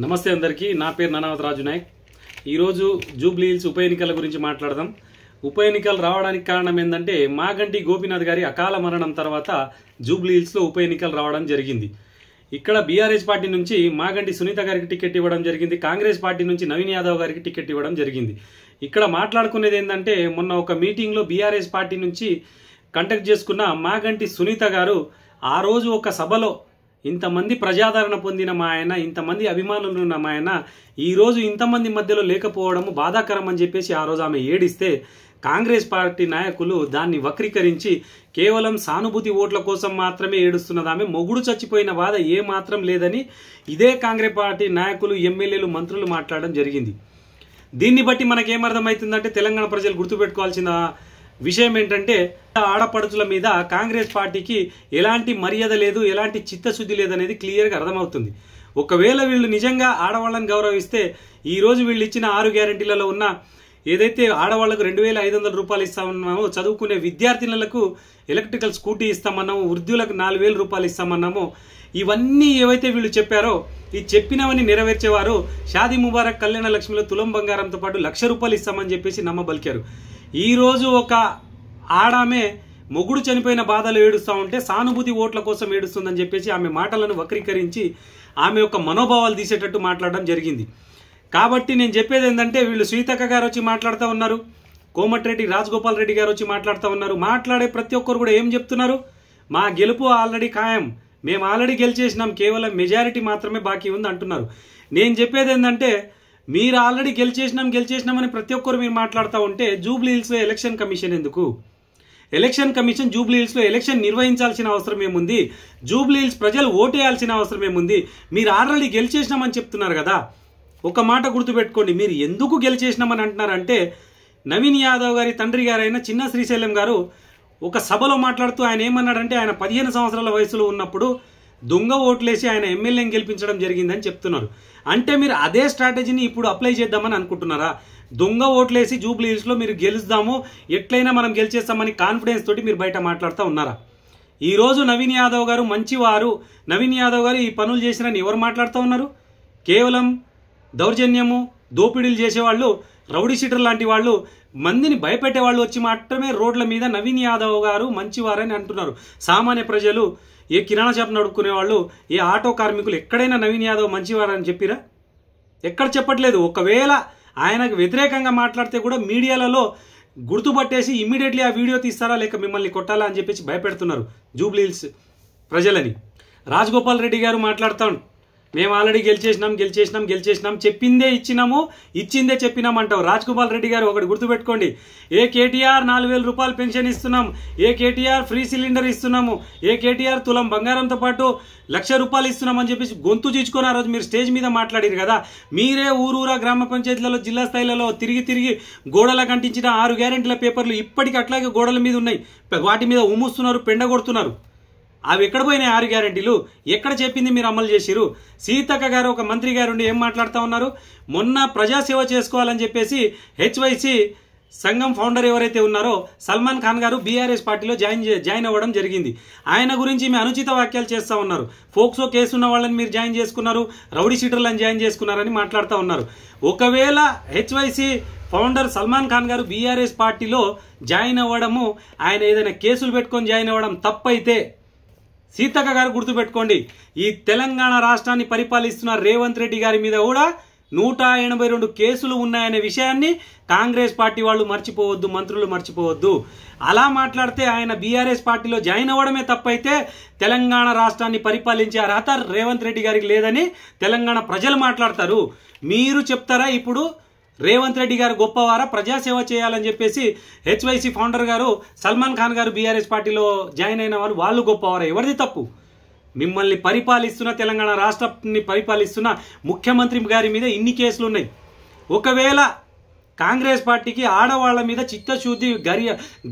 నమస్తే అందరికీ నా పేరు నానావత్ రాజు నాయక్। ఈరోజు జూబ్లీ హిల్స్ ఉప ఎన్నికల గురించి మాట్లాడదాం। ఉప ఎన్నికలు రావడానికి కారణం ఏంటంటే మాగంటి గోపీనాథ్ గారి అకాల మరణం తర్వాత జూబ్లీ హిల్స్లో ఉప ఎన్నికలు రావడం జరిగింది। ఇక్కడ బీఆర్ఎస్ పార్టీ నుంచి మాగంటి సునీత గారికి టికెట్ ఇవ్వడం జరిగింది, కాంగ్రెస్ పార్టీ నుంచి నవీన్ యాదవ్ గారికి టికెట్ ఇవ్వడం జరిగింది। ఇక్కడ మాట్లాడుకునేది ఏంటంటే మొన్న ఒక మీటింగ్లో బీఆర్ఎస్ పార్టీ నుంచి కండక్ట్ చేసుకున్న మాగంటి సునీత గారు ఆ రోజు ఒక సభలో ఇంతమంది ప్రజాదరణ పొందిన మా ఆయన, ఇంతమంది అభిమానులు ఉన్న మా ఆయన ఈరోజు ఇంతమంది మధ్యలో లేకపోవడం బాధాకరం అని చెప్పేసి ఆ రోజు ఆమె ఏడిస్తే కాంగ్రెస్ పార్టీ నాయకులు దాన్ని వక్రీకరించి కేవలం సానుభూతి ఓట్ల కోసం మాత్రమే ఏడుస్తున్నది ఆమె, మొగుడు చచ్చిపోయిన బాధ ఏ మాత్రం లేదని ఇదే కాంగ్రెస్ పార్టీ నాయకులు, ఎమ్మెల్యేలు, మంత్రులు మాట్లాడడం జరిగింది। దీన్ని బట్టి మనకేమర్థమవుతుందంటే తెలంగాణ ప్రజలు గుర్తుపెట్టుకోవాల్సిన విషయం ఏంటంటే ఆడపడుచుల మీద కాంగ్రెస్ పార్టీకి ఎలాంటి మర్యాద లేదు, ఎలాంటి చిత్తశుద్ధి లేదనేది క్లియర్గా అర్థమవుతుంది। ఒకవేళ వీళ్ళు నిజంగా ఆడవాళ్ళని గౌరవిస్తే ఈరోజు వీళ్ళు ఇచ్చిన 6 గ్యారెంటీలలో ఉన్న ఏదైతే ఆడవాళ్లకు 2500 రూపాయలు ఇస్తామన్నామో, చదువుకునే విద్యార్థినులకు ఎలక్ట్రికల్ స్కూటీ ఇస్తామన్నామో, వృద్ధులకు 4000 రూపాయలు ఇస్తామన్నామో, ఇవన్నీ ఏవైతే వీళ్ళు చెప్పారో ఈ చెప్పినవన్నీ నెరవేర్చేవారు షాదీ ముబారక్ కళ్యాణ లక్ష్మిలో తులం బంగారంతో పాటు 1,00,000 రూపాయలు ఇస్తామని చెప్పేసి నమ్మబలికారు। ఈ రోజు ఒక ఆడామె మొగుడు చనిపోయిన బాధలు ఏడుస్తూ ఉంటే సానుభూతి ఓట్ల కోసం ఏడుస్తుందని చెప్పేసి ఆమె మాటలను వక్రీకరించి ఆమె యొక్క మనోభావాలు తీసేటట్టు మాట్లాడడం జరిగింది। కాబట్టి నేను చెప్పేది ఏంటంటే వీళ్ళు శ్రీతక్క గారు వచ్చి మాట్లాడుతూ ఉన్నారు, కోమటిరెడ్డి రాజగోపాల్ రెడ్డి గారు వచ్చి మాట్లాడుతూ ఉన్నారు, మాట్లాడే ప్రతి ఒక్కరు కూడా ఏం చెప్తున్నారు, మా గెలుపు ఆల్రెడీ ఖాయం, మేము ఆల్రెడీ గెలిచేసినాం, కేవలం మెజారిటీ మాత్రమే బాకీ ఉంది అంటున్నారు। నేను చెప్పేది ఏంటంటే మీరు ఆల్రెడీ గెలిచేసినామని ప్రతి ఒక్కరు మీరు మాట్లాడుతూ ఉంటే జూబ్లీ హిల్స్లో ఎలక్షన్ కమిషన్ ఎందుకు? ఎలక్షన్ కమిషన్ జూబ్లీ హిల్స్లో ఎలక్షన్ నిర్వహించాల్సిన అవసరం ఏముంది? జూబ్లీ హిల్స్ ప్రజలు ఓటేయాల్సిన అవసరం ఏముంది? మీరు ఆల్రెడీ గెలిచేసినామని చెప్తున్నారు కదా। ఒక మాట గుర్తుపెట్టుకోండి, మీరు ఎందుకు గెలిచేసినామని అంటున్నారంటే నవీన్ యాదవ్ గారి తండ్రి గారైన చిన్న శ్రీశైలం గారు ఒక సభలో మాట్లాడుతూ ఆయన ఏమన్నాడంటే ఆయన 15 సంవత్సరాల వయసులో ఉన్నప్పుడు దొంగ ఓట్లేసి ఆయన ఎమ్మెల్యేని గెలిపించడం జరిగిందని చెప్తున్నారు। అంటే మీరు అదే స్ట్రాటజీని ఇప్పుడు అప్లై చేద్దామని అనుకుంటున్నారా? దొంగ ఓట్లేసి జూబ్లీ హిల్స్లో మీరు గెలుస్తాము, ఎట్లయినా మనం గెలిచేస్తామని కాన్ఫిడెన్స్ తోటి మీరు బయట మాట్లాడుతూ ఉన్నారా? ఈరోజు నవీన్ యాదవ్ గారు మంచివారు, నవీన్ యాదవ్ గారు ఈ పనులు చేసినని ఎవరు మాట్లాడుతూ ఉన్నారు? కేవలం దౌర్జన్యము, దోపిడీలు చేసేవాళ్ళు, రౌడీ షీటర్ లాంటి వాళ్ళు, మందిని భయపెట్టే వాళ్ళు వచ్చి మాత్రమే రోడ్ల మీద నవీన్ యాదవ్ గారు మంచివారని అంటున్నారు। సామాన్య ప్రజలు, ఏ కిరాణా షాప్ నడుపుకునే వాళ్ళు, ఏ ఆటో కార్మికులు ఎక్కడైనా నవీన్ యాదవ్ మంచివారని చెప్పిరా? ఎక్కడ చెప్పట్లేదు। ఒకవేళ ఆయనకు వ్యతిరేకంగా మాట్లాడితే కూడా మీడియాలలో గుర్తుపట్టేసి ఇమ్మీడియట్లీ ఆ వీడియో తీస్తారా లేక మిమ్మల్ని కొట్టాలా అని చెప్పేసి భయపెడుతున్నారు జూబ్లీ హిల్స్ ప్రజలని। రాజగోపాల్ రెడ్డి గారు మాట్లాడతాం, మేము ఆల్రెడీ గెలిచేసినాం, చెప్పిందే ఇచ్చినాము, ఇచ్చిందే చెప్పినాం అంటావు। రాజగోపాల్ రెడ్డి గారు ఒకటి గుర్తుపెట్టుకోండి, ఏ కేటీఆర్ 4000 రూపాయలు పెన్షన్ ఇస్తున్నాం, ఏ కేటీఆర్ ఫ్రీ సిలిండర్ ఇస్తున్నాము, ఏ కేటీఆర్ తులం బంగారంతో పాటు 1,00,000 రూపాయలు ఇస్తున్నామని చెప్పేసి గొంతు చీచుకొని ఆ రోజు మీరు స్టేజ్ మీద మాట్లాడారు కదా। మీరే ఊరూరా గ్రామ పంచాయతీలలో, జిల్లా స్థాయిలలో తిరిగి గోడల కంటించిన 6 గ్యారెంటీల పేపర్లు ఇప్పటికీ అట్లాగే గోడల మీద ఉన్నాయి, వాటి మీద ఉమ్ముస్తున్నారు, పెండగొడుతున్నారు। అవి ఎక్కడ పోయినాయి 6 గ్యారెంటీలు? ఎక్కడ చెప్పింది మీరు అమలు చేసిరు? సీతక్క గారు ఒక మంత్రి గారు ఉండి ఏం మాట్లాడుతూ ఉన్నారు? మొన్న ప్రజాసేవ చేసుకోవాలని చెప్పేసి హెచ్వైసీ సంఘం ఫౌండర్ ఎవరైతే ఉన్నారో సల్మాన్ ఖాన్ గారు బీఆర్ఎస్ పార్టీలో జాయిన్ అవ్వడం జరిగింది। ఆయన గురించి మీ అనుచిత వ్యాఖ్యలు చేస్తూ ఉన్నారు, ఫోక్సో కేసు ఉన్న వాళ్ళని మీరు జాయిన్ చేసుకున్నారు, రౌడీ షీటర్లను జాయిన్ చేసుకున్నారని మాట్లాడుతూ ఉన్నారు। ఒకవేళ హెచ్వైసీ ఫౌండర్ సల్మాన్ ఖాన్ గారు బీఆర్ఎస్ పార్టీలో జాయిన్ అవ్వడము, ఆయన ఏదైనా కేసులు పెట్టుకొని జాయిన్ అవ్వడం తప్పైతే సీతక్క గారు గుర్తుపెట్టుకోండి, ఈ తెలంగాణ రాష్ట్రాన్ని పరిపాలిస్తున్న రేవంత్ రెడ్డి గారి మీద కూడా 182 కేసులు ఉన్నాయనే విషయాన్ని కాంగ్రెస్ పార్టీ వాళ్ళు మర్చిపోవద్దు, మంత్రులు మర్చిపోవద్దు। అలా మాట్లాడితే ఆయన బీఆర్ఎస్ పార్టీలో జాయిన్ అవ్వడమే తప్పైతే తెలంగాణ రాష్ట్రాన్ని పరిపాలించే అర్హత రేవంత్ రెడ్డి గారికి లేదని తెలంగాణ ప్రజలు మాట్లాడతారు। మీరు చెప్తారా ఇప్పుడు రేవంత్ రెడ్డి గారు గొప్పవారా, ప్రజాసేవ చేయాలని చెప్పేసి హెచ్వైసీ ఫౌండర్ గారు సల్మాన్ ఖాన్ గారు బీఆర్ఎస్ పార్టీలో జాయిన్ అయిన వాళ్ళు గొప్పవారా? ఎవరిది తప్పు? మిమ్మల్ని పరిపాలిస్తున్న, తెలంగాణ రాష్ట్రాన్ని పరిపాలిస్తున్న ముఖ్యమంత్రి గారి మీద ఇన్ని కేసులు ఉన్నాయి। ఒకవేళ కాంగ్రెస్ పార్టీకి ఆడవాళ్ల మీద చిత్తశుద్ధి,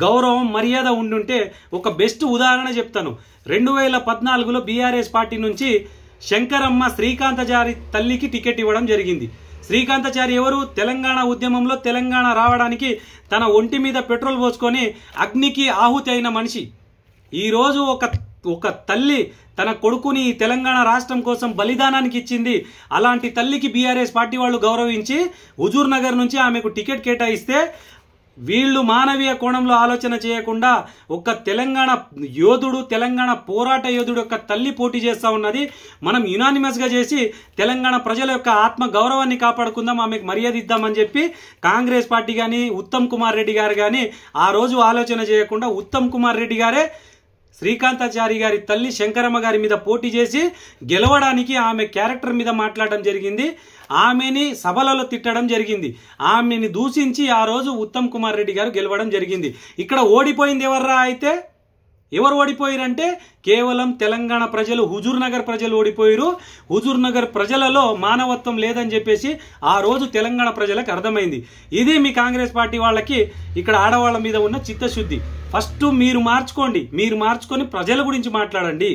గౌరవం, మర్యాద ఉండుంటే ఒక బెస్ట్ ఉదాహరణ చెప్తాను। 2014లో బీఆర్ఎస్ పార్టీ నుంచి శంకరమ్మ శ్రీకాంతచారి తల్లికి టికెట్ ఇవ్వడం జరిగింది। శ్రీకాంతచారి ఎవరు? తెలంగాణ ఉద్యమంలో తెలంగాణ రావడానికి తన ఒంటి మీద పెట్రోల్ పోసుకొని అగ్నికి ఆహుతి అయిన మనిషి। ఈరోజు ఒక తల్లి తన కొడుకుని తెలంగాణ రాష్ట్రం కోసం బలిదానానికి ఇచ్చింది. అలాంటి తల్లికి బీఆర్ఎస్ పార్టీ వాళ్ళు గౌరవించి హుజూర్ నగర్ నుంచి ఆమెకు టికెట్ కేటాయిస్తే వీళ్ళు మానవీయ కోణంలో ఆలోచన చేయకుండా ఒక తెలంగాణ యోధుడు, తెలంగాణ పోరాట యోధుడు యొక్క తల్లి పోటీ చేస్తూ ఉన్నది. మనం యునానిమస్గా చేసి తెలంగాణ ప్రజల యొక్క ఆత్మ గౌరవాన్ని కాపాడుకుందాం, ఆమెకు మర్యాద ఇద్దామని చెప్పి కాంగ్రెస్ పార్టీ కానీ ఉత్తమ్ కుమార్ రెడ్డి గారు కానీ ఆ రోజు ఆలోచన చేయకుండా ఉత్తమ్ కుమార్ రెడ్డి గారే శ్రీకాంతాచారి గారి తల్లి శంకరమ్మ గారి మీద పోటీ చేసి గెలవడానికి ఆమె క్యారెక్టర్ మీద మాట్లాడడం జరిగింది. ఆమెని సభలలో తిట్టడం జరిగింది. ఆమెని దూషించి ఆ రోజు ఉత్తమ్ కుమార్ రెడ్డి గారు గెలవడం జరిగింది. ఇక్కడ ఓడిపోయింది ఎవర్రా? అయితే ఎవరు ఓడిపోయారంటే కేవలం తెలంగాణ ప్రజలు, హుజూర్ నగర్ ప్రజలు ఓడిపోయారు. హుజూర్ నగర్ ప్రజలలో మానవత్వం లేదని చెప్పేసి ఆ రోజు తెలంగాణ ప్రజలకు అర్థమైంది. ఇది మీ కాంగ్రెస్ పార్టీ వాళ్ళకి ఇక్కడ ఆడవాళ్ళ మీద ఉన్న చిత్తశుద్ధి. ఫస్ట్ మీరు మార్చుకోండి, మీరు మార్చుకొని ప్రజల గురించి మాట్లాడండి.